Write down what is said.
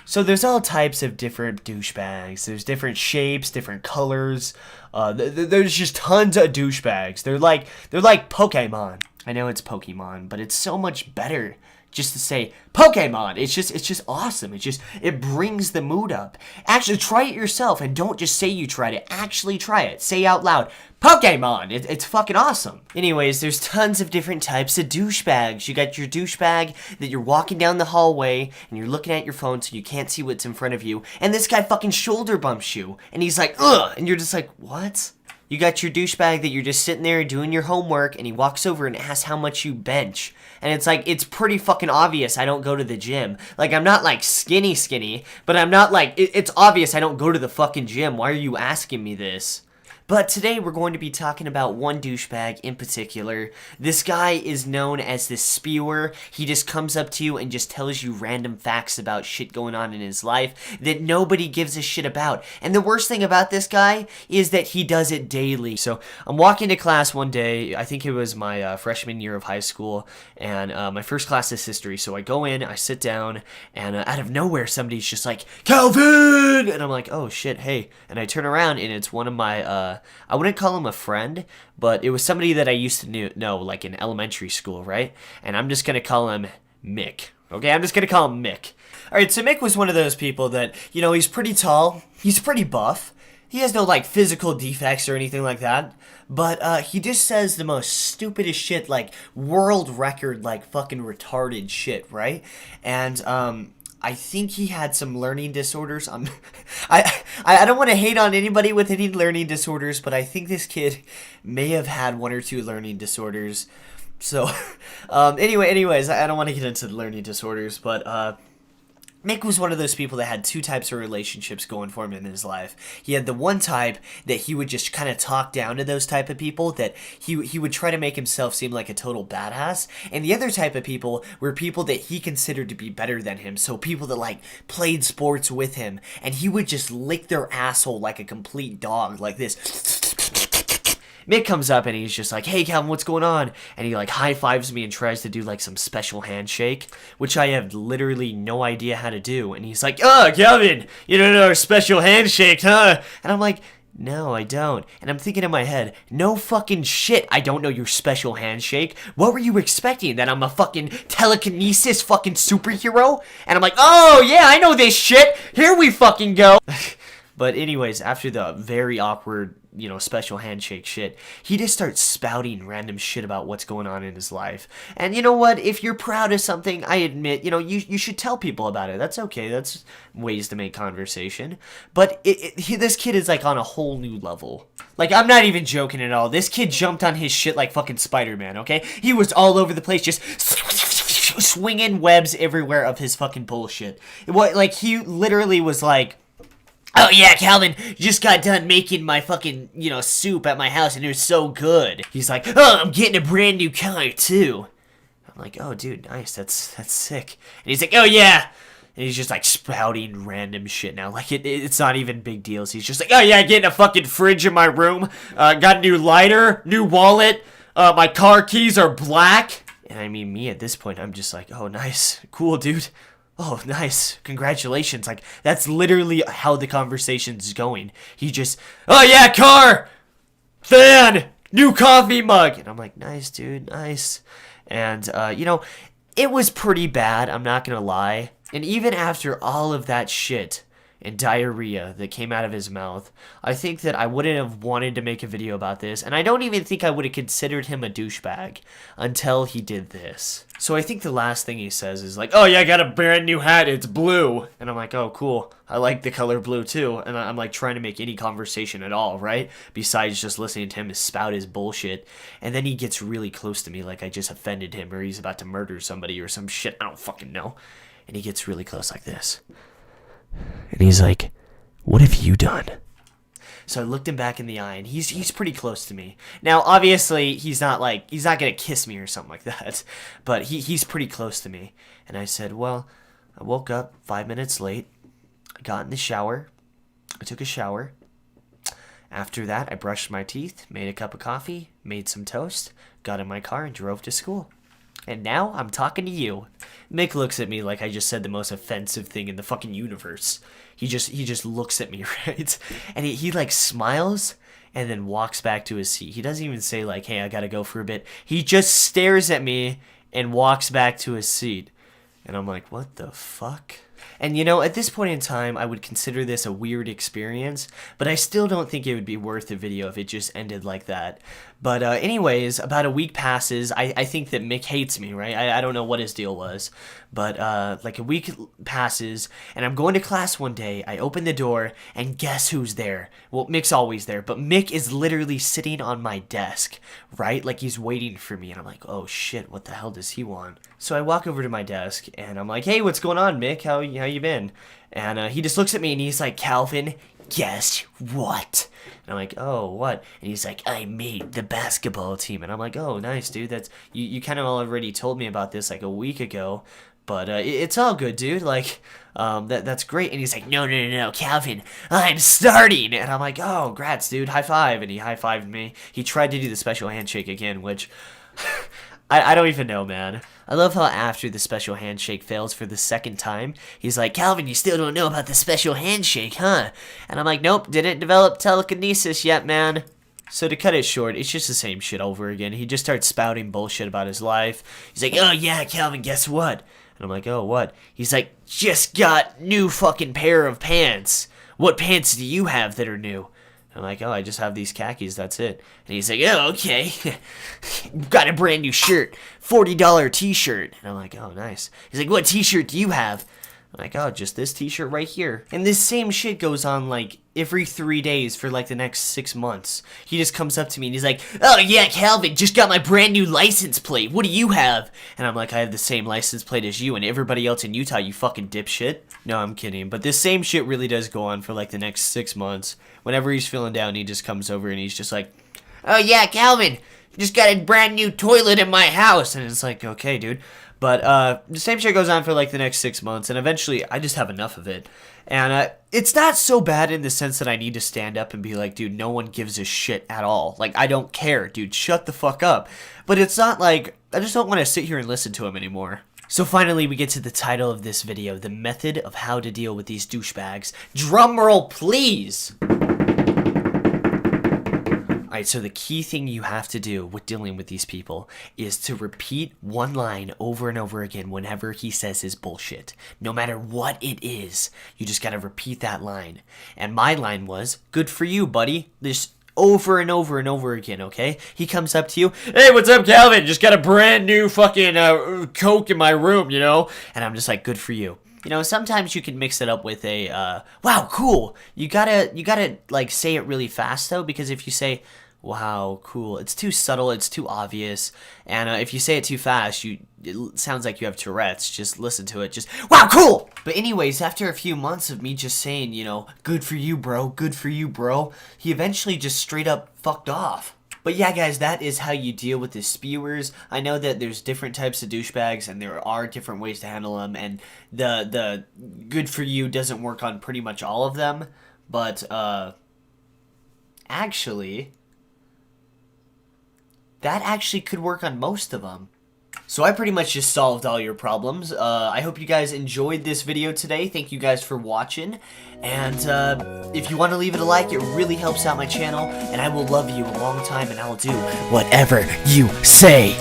So there's all types of different douchebags. There's different shapes, different colors. There's just tons of douchebags. They're like Pokemon. I know it's Pokemon, but it's so much better just to say Pokemon. It's just awesome. It brings the mood up. Actually, try it yourself and don't just say you tried it. Actually try it. Say out loud, Pokemon. It's fucking awesome. Anyways, there's tons of different types of douchebags. You got your douchebag that you're walking down the hallway and you're looking at your phone so you can't see what's in front of you, and this guy fucking shoulder bumps you and he's like, ugh, and you're just like, what? You got your douchebag that you're just sitting there doing your homework and he walks over and asks how much you bench. And it's like, it's pretty fucking obvious I don't go to the gym. Like, I'm not like skinny, but I'm not like, it's obvious I don't go to the fucking gym. Why are you asking me this? But today we're going to be talking about one douchebag in particular. This guy is known as the spewer. He just comes up to you and just tells you random facts about shit going on in his life that nobody gives a shit about. And the worst thing about this guy is that he does it daily. So I'm walking to class one day, I think it was my freshman year of high school, and my first class is history. So I go in, I sit down, and out of nowhere somebody's just like, Calvin! And I'm like, oh shit, hey. And I turn around and it's one of my, I wouldn't call him a friend, but it was somebody that I used to know, like in elementary school, right? And I'm just going to call him Mick. Okay, I'm just going to call him Mick. Alright, so Mick was one of those people that, you know, he's pretty tall, he's pretty buff, he has no, like, physical defects or anything like that, but he just says the most stupidest shit, like, world record, like, fucking retarded shit, right? And, I think he had some learning disorders. I don't want to hate on anybody with any learning disorders, but I think this kid may have had one or two learning disorders. So, anyways, I don't want to get into the learning disorders, but Mick was one of those people that had two types of relationships going for him in his life. He had the one type that he would just kind of talk down to those type of people, that he would try to make himself seem like a total badass. And the other type of people were people that he considered to be better than him. So people that like played sports with him, and he would just lick their asshole like a complete dog, like this. Mick comes up and he's just like, hey Calvin, what's going on? And he like high fives me and tries to do like some special handshake, which I have literally no idea how to do. And he's like, oh Calvin, you don't know our special handshake, huh? And I'm like, no, I don't. And I'm thinking in my head, no fucking shit, I don't know your special handshake. What were you expecting? That I'm a fucking telekinesis fucking superhero? And I'm like, oh yeah, I know this shit. Here we fucking go. But anyways, after the very awkward, you know, special handshake shit, he just starts spouting random shit about what's going on in his life. And you know what? If you're proud of something, I admit, you know, you should tell people about it. That's okay. That's ways to make conversation. But this kid is like on a whole new level. Like, I'm not even joking at all. This kid jumped on his shit like fucking Spider-Man, okay? He was all over the place, just swinging webs everywhere of his fucking bullshit. Like, he literally was like, oh yeah, Calvin, just got done making my fucking, you know, soup at my house and it was so good. He's like, oh, I'm getting a brand new car too. I'm like, oh dude, nice, that's sick. And he's like, oh yeah. And he's just like spouting random shit now. Like it's not even big deals. He's just like, oh yeah, getting a fucking fridge in my room. Got a new lighter, new wallet. My car keys are black. And I mean, me at this point, I'm just like, oh nice, cool dude. Oh, nice. Congratulations. Like, that's literally how the conversation's going. He just, oh yeah, car! Fan! New coffee mug! And I'm like, nice, dude, nice. And, you know, it was pretty bad, I'm not gonna lie. And even after all of that shit and diarrhea that came out of his mouth, I think that I wouldn't have wanted to make a video about this, and I don't even think I would have considered him a douchebag until he did this. So I think the last thing he says is like, oh yeah, I got a brand new hat, it's blue. And I'm like, oh cool, I like the color blue too. And I'm like trying to make any conversation at all, right? Besides just listening to him spout his bullshit. And then he gets really close to me like I just offended him or he's about to murder somebody or some shit, I don't fucking know. And he gets really close like this. And he's like, what have you done? So I looked him back in the eye, and he's pretty close to me. Now, obviously, he's not gonna kiss me or something like that, but he's pretty close to me. And I said, well, I woke up 5 minutes late. I got in the shower. I took a shower. After that, I brushed my teeth, made a cup of coffee, made some toast, got in my car, and drove to school. And now I'm talking to you. Mick looks at me like I just said the most offensive thing in the fucking universe. He just looks at me, right? And he like smiles and then walks back to his seat. He doesn't even say like, hey, I gotta go for a bit. He just stares at me and walks back to his seat. And I'm like, what the fuck? And you know, at this point in time, I would consider this a weird experience, but I still don't think it would be worth the video if it just ended like that. But anyways, about a week passes. I think that Mick hates me, right? I don't know what his deal was. But like a week passes, and I'm going to class one day. I open the door, and guess who's there? Well, Mick's always there, but Mick is literally sitting on my desk, right? Like he's waiting for me, and I'm like, oh shit, what the hell does he want? So I walk over to my desk, and I'm like, hey, what's going on, Mick? How you been? And he just looks at me, and he's like, Calvin, guess what? And I'm like, oh, what? And he's like, I made the basketball team. And I'm like, oh, nice, dude. That's you kind of already told me about this like a week ago. But it's all good, dude. Like, that's great. And he's like, no, Calvin, I'm starting. And I'm like, oh, grats, dude. High five. And he high-fived me. He tried to do the special handshake again, which I don't even know, man. I love how after the special handshake fails for the second time, he's like, Calvin, you still don't know about the special handshake, huh? And I'm like, nope, didn't develop telekinesis yet, man. So to cut it short, it's just the same shit over again. He just starts spouting bullshit about his life. He's like, oh yeah, Calvin, guess what? And I'm like, oh, what? He's like, just got new fucking pair of pants. What pants do you have that are new? I'm like, oh, I just have these khakis, that's it. And he's like, oh, okay. Got a brand new shirt, $40 t-shirt. And I'm like, oh, nice. He's like, what t-shirt do you have? I'm like, oh, just this t-shirt right here. And this same shit goes on, like, every 3 days for, like, the next 6 months. He just comes up to me and he's like, oh, yeah, Calvin, just got my brand new license plate. What do you have? And I'm like, I have the same license plate as you and everybody else in Utah, you fucking dipshit. No, I'm kidding. But this same shit really does go on for, like, the next 6 months. Whenever he's feeling down, he just comes over and he's just like, oh, yeah, Calvin, just got a brand new toilet in my house. And it's like, okay, dude. But the same shit goes on for like the next 6 months, and eventually I just have enough of it. And it's not so bad in the sense that I need to stand up and be like, dude, no one gives a shit at all. Like, I don't care, dude, shut the fuck up. But it's not like, I just don't want to sit here and listen to him anymore. So finally we get to the title of this video, the method of how to deal with these douchebags. Drum roll, please! Alright, so the key thing you have to do with dealing with these people is to repeat one line over and over again whenever he says his bullshit. No matter what it is, you just gotta repeat that line. And my line was, good for you, buddy. This over and over and over again, okay? He comes up to you, hey, what's up, Calvin? Just got a brand new fucking Coke in my room, you know? And I'm just like, good for you. You know, sometimes you can mix it up with a, wow, cool. You gotta, like, say it really fast, though, because if you say, wow, cool, it's too subtle, it's too obvious, and if you say it too fast, it sounds like you have Tourette's. Just listen to it, just, wow, cool! But anyways, after a few months of me just saying, you know, good for you, bro, he eventually just straight up fucked off. But yeah, guys, that is how you deal with the spewers. I know that there's different types of douchebags, and there are different ways to handle them, and the good for you doesn't work on pretty much all of them, but, actually, that actually could work on most of them. So I pretty much just solved all your problems. I hope you guys enjoyed this video today. Thank you guys for watching. And if you want to leave it a like, it really helps out my channel. And I will love you a long time, and I will do whatever you say.